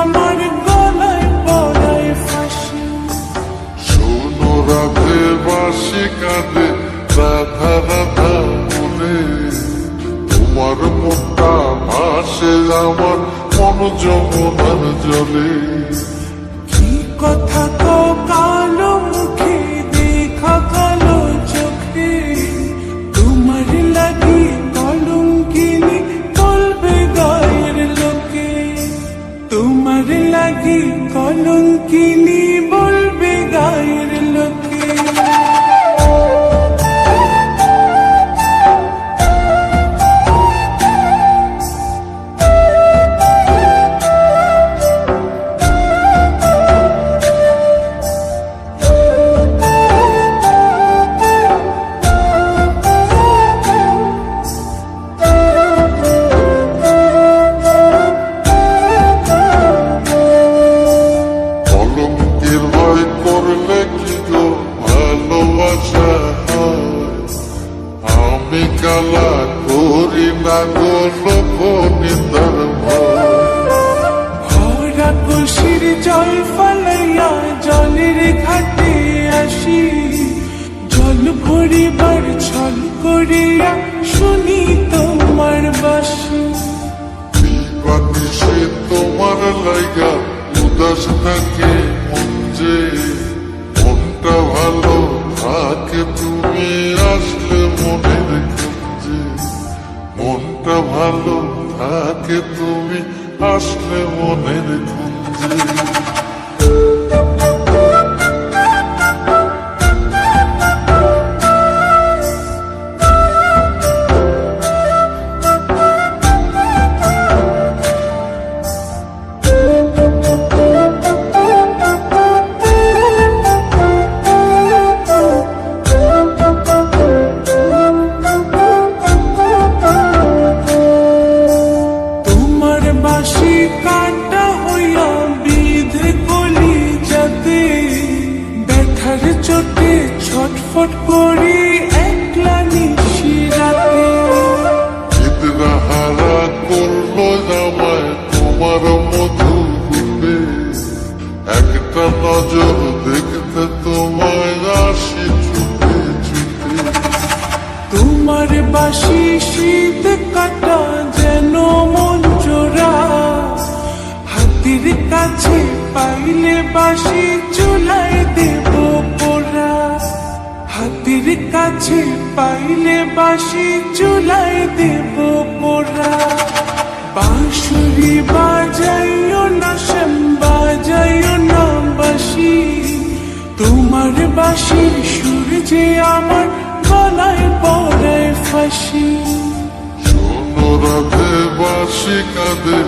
আমার গলায় পড়ায় ফাঁসি। শোনো রাধে বাঁশি কাঁদে রাধা রাধা বলে, তোমার মনটা ভাসে আমার মন যমুনার জলে। কি কথা তো কালো মুখে দেখা কালো চোখে, তোমার লাগি কলঙ্কিনী বলবে গায়ের লোকে, তোমার লাগি কলঙ্কিনী বলবে গায়ের লোকে। আমি কালা করি না গো লোক নিন্দার ভরা খুশির জল ফালাইয়া জলের ঘাটে আসি, জল ভরিবার ছল করিয়া শুনি তোমার বাসি। সে তোমার লাইগা উদাস থাকে মন যে, মনটা ভালো থাকে তুমি আসলে মনের খুঁজে, মনটা ভালো থাকে তুমি আসলে মনের খুঁজে। বাঁশি কাটা হইয়া বিধে কলি যাতে, ব্যথার চোটে ছটফট করি একলা নিশি রাতে। হারা করলো জামায় তোমার মধু রূপে, একটা নজর দেখতে তোমায় আসি ছুটে ছুটে। তোমার বাঁশি শীত কাটা যেন মন জোড়া, হাতির কাছে পাইলে বাঁশি চুলায় দেব পোড়া, হাতির কাছে পাইলে বাঁশি চুলায় দেব পোড়া। বাঁশুরি বাজাইও না শ্যাম বাজাইও না বাঁশি, তোমার বাঁশির সুর যে আমার গলায় পড়ায় ফাঁসি। শোনো রাধে বাঁশি কাঁদে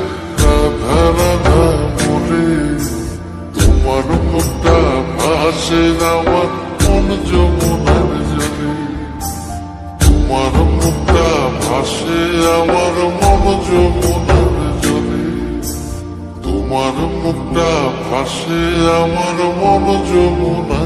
রাধা রাধা বলে, তোমার মুখটা ভাসে আমার মন যমুনার জলে, তোমার মুখটা ভাসে আমার মন যমুনার জলে, তোমার মুখটা ভাসে আমার মন যমুনার